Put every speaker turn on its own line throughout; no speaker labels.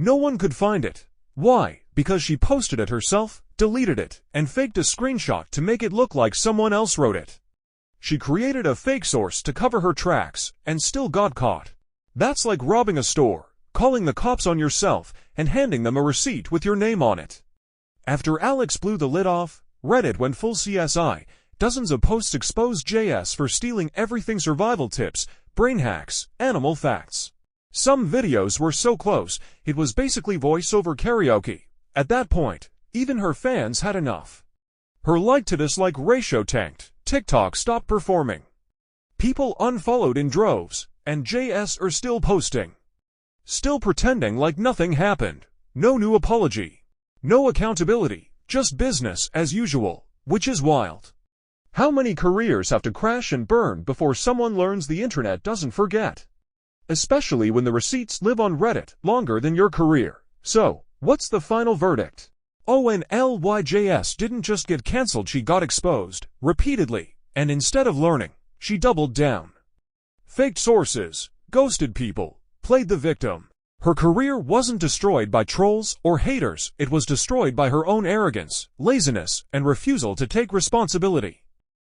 No one could find it. Why? Because she posted it herself, deleted it, and faked a screenshot to make it look like someone else wrote it. She created a fake source to cover her tracks, and still got caught. That's like robbing a store, calling the cops on yourself, and handing them a receipt with your name on it. After Alex blew the lid off, Reddit went full CSI. Dozens of posts exposed JS for stealing everything: survival tips, brain hacks, animal facts. Some videos were so close, it was basically voice-over karaoke. At that point, even her fans had enough. Her like-to-dislike ratio tanked. TikTok stopped performing. People unfollowed in droves, and JS are still posting. Still pretending like nothing happened. No new apology. No accountability, just business as usual, which is wild. How many careers have to crash and burn before someone learns the internet doesn't forget? Especially when the receipts live on Reddit longer than your career. So, what's the final verdict? ONLYJS didn't just get cancelled, she got exposed, repeatedly, and instead of learning, she doubled down. Faked sources, ghosted people, played the victim. Her career wasn't destroyed by trolls or haters, it was destroyed by her own arrogance, laziness, and refusal to take responsibility.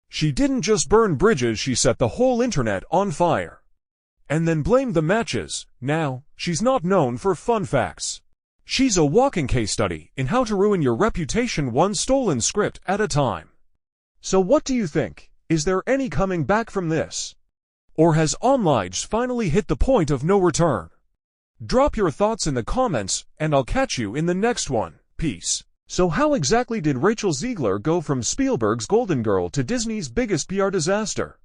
She didn't just burn bridges, she set the whole internet on fire. And then blamed the matches. Now, she's not known for fun facts. She's a walking case study in how to ruin your reputation one stolen script at a time. So what do you think? Is there any coming back from this? Or has OnLives finally hit the point of no return? Drop your thoughts in the comments, and I'll catch you in the next one. Peace. So how exactly did Rachel Zegler go from Spielberg's Golden Girl to Disney's biggest PR disaster?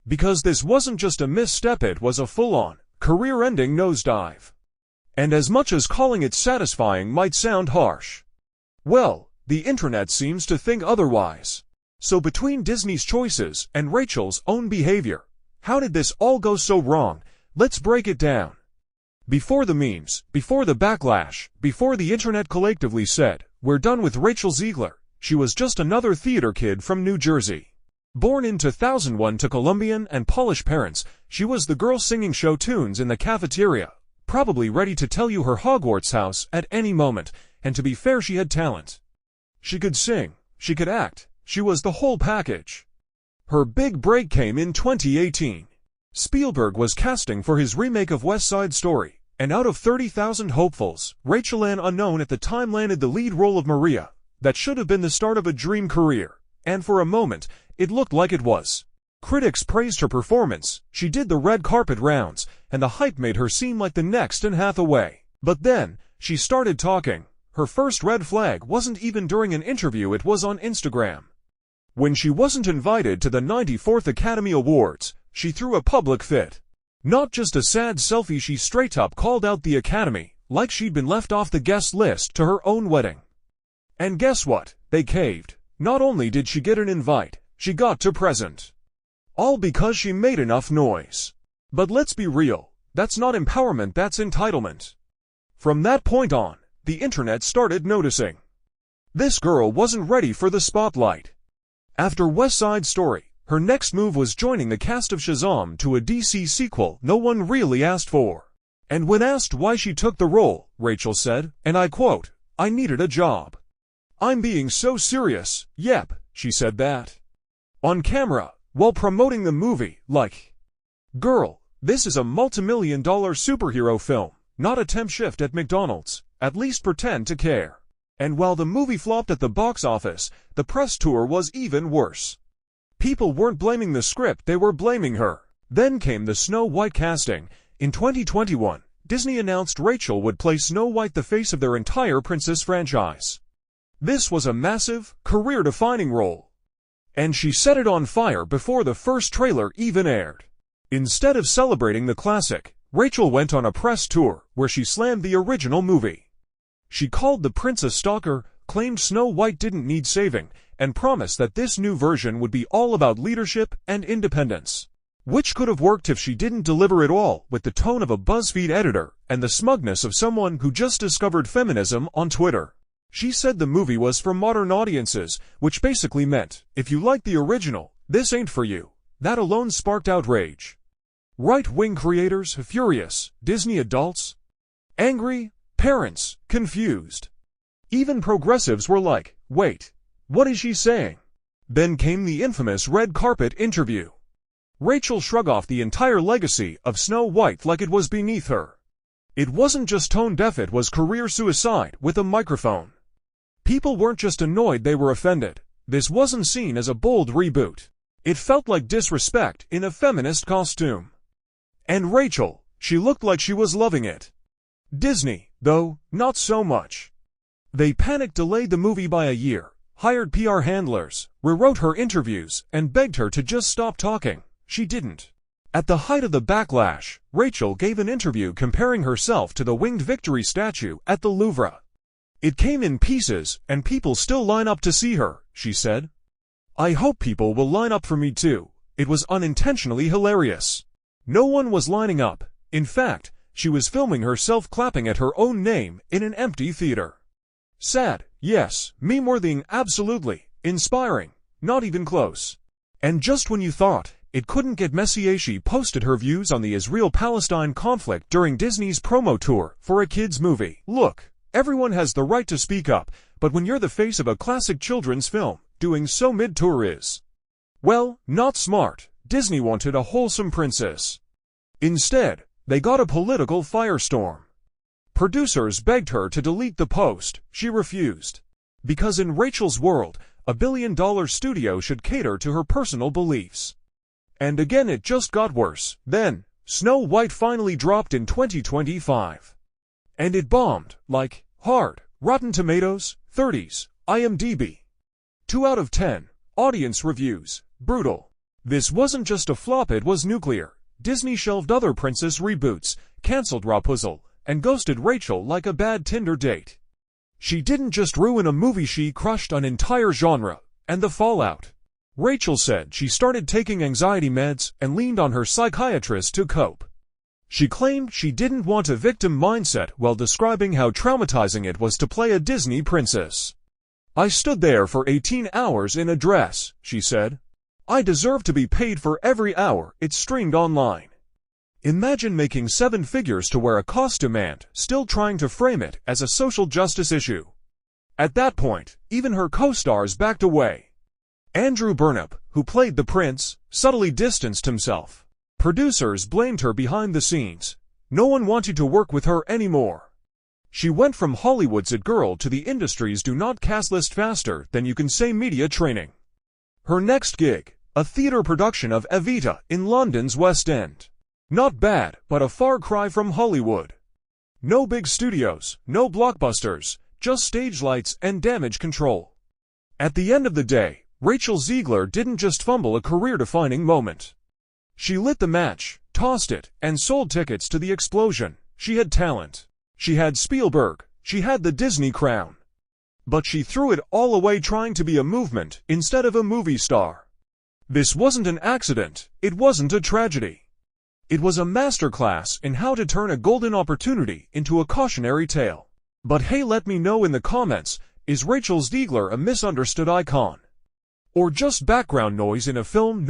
Because this wasn't just a misstep, it was a full-on, career-ending nosedive. And as much as calling it satisfying might sound harsh, well, the internet seems to think otherwise. So between Disney's choices and Rachel's own behavior, how did this all go so wrong? Let's break it down. Before the memes, before the backlash, before the internet collectively said, "We're done with Rachel Zegler," she was just another theater kid from New Jersey. Born in 2001 to Colombian and Polish parents, she was the girl singing show tunes in the cafeteria, probably ready to tell you her Hogwarts house at any moment, and to be fair, she had talent. She could sing, she could act, she was the whole package. Her big break came in 2018. Spielberg was casting for his remake of West Side Story, and out of 30,000 hopefuls, Rachel, an unknown at the time, landed the lead role of Maria. That should have been the start of a dream career, and for a moment, it looked like it was. Critics praised her performance, she did the red carpet rounds, and the hype made her seem like the next Anne Hathaway. But then, she started talking. Her first red flag wasn't even during an interview, it was on Instagram. When she wasn't invited to the 94th Academy Awards, she threw a public fit. Not just a sad selfie, she straight up called out the Academy, like she'd been left off the guest list to her own wedding. And guess what? They caved. Not only did she get an invite, she got to present. All because she made enough noise. But let's be real, that's not empowerment, that's entitlement. From that point on, the internet started noticing. This girl wasn't ready for the spotlight. After West Side Story, her next move was joining the cast of Shazam, to a DC sequel no one really asked for. And when asked why she took the role, Rachel said, and I quote, "I needed a job. I'm being so serious, yep," she said that. On camera, while promoting the movie, like, "Girl, this is a multi-million-dollar superhero film, not a temp shift at McDonald's, at least pretend to care." And while the movie flopped at the box office, the press tour was even worse. People weren't blaming the script, they were blaming her. Then came the Snow White casting. In 2021, Disney announced Rachel would play Snow White, the face of their entire princess franchise. This was a massive, career-defining role. And she set it on fire before the first trailer even aired. Instead of celebrating the classic, Rachel went on a press tour where she slammed the original movie. She called the prince a stalker, claimed Snow White didn't need saving, and promised that this new version would be all about leadership and independence. Which could have worked if she didn't deliver it all with the tone of a BuzzFeed editor and the smugness of someone who just discovered feminism on Twitter. She said the movie was for modern audiences, which basically meant, if you like the original, this ain't for you. That alone sparked outrage. Right-wing creators furious, Disney adults angry, Parents, confused. Even progressives were like, wait, what is she saying? Then came the infamous red carpet interview. Rachel shrugged off the entire legacy of Snow White like it was beneath her. It wasn't just tone deaf, it was career suicide with a microphone. People weren't just annoyed, they were offended. This wasn't seen as a bold reboot. It felt like disrespect in a feminist costume. And Rachel, she looked like she was loving it. Disney, though, not so much. They panicked, delayed the movie by a year, hired PR handlers, rewrote her interviews, and begged her to just stop talking. She didn't. At the height of the backlash, Rachel gave an interview comparing herself to the winged victory statue at the Louvre. It came in pieces, and people still line up to see her, she said. I hope people will line up for me too. It was unintentionally hilarious. No one was lining up. In fact, she was filming herself clapping at her own name in an empty theater. Sad, yes, meme-worthy, absolutely, inspiring, not even close. And just when you thought it couldn't get messier, she posted her views on the Israel-Palestine conflict during Disney's promo tour for a kids' movie. Look, everyone has the right to speak up, but when you're the face of a classic children's film, doing so mid-tour is, well, not smart. Disney wanted a wholesome princess. Instead, they got a political firestorm. Producers begged her to delete the post. She refused. Because in Rachel's world, a billion-dollar studio should cater to her personal beliefs. And again, it just got worse. Then, Snow White finally dropped in 2025. And it bombed, like, hard. Rotten Tomatoes, 30s, IMDb. 2 out of 10. Audience reviews, brutal. This wasn't just a flop, it was nuclear. Disney shelved other princess reboots, cancelled Rapunzel, and ghosted Rachel like a bad Tinder date. She didn't just ruin a movie, she crushed an entire genre. And the fallout. Rachel said she started taking anxiety meds and leaned on her psychiatrist to cope. She claimed she didn't want a victim mindset while describing how traumatizing it was to play a Disney princess. I stood there for 18 hours in a dress, she said. I deserve to be paid for every hour it streamed online. Imagine making 7 figures to wear a costume and still trying to frame it as a social justice issue. At that point, even her co-stars backed away. Andrew Burnap, who played the prince, subtly distanced himself. Producers blamed her behind the scenes. No one wanted to work with her anymore. She went from Hollywood's it girl to the industry's do not cast list faster than you can say media training. Her next gig, a theater production of Evita in London's West End. Not bad, but a far cry from Hollywood. No big studios, no blockbusters, just stage lights and damage control. At the end of the day, Rachel Zegler didn't just fumble a career-defining moment. She lit the match, tossed it, and sold tickets to the explosion. She had talent. She had Spielberg. She had the Disney crown. But she threw it all away trying to be a movement instead of a movie star. This wasn't an accident. It wasn't a tragedy. It was a masterclass in how to turn a golden opportunity into a cautionary tale. But hey, let me know in the comments, is Rachel Zegler a misunderstood icon? Or just background noise in a film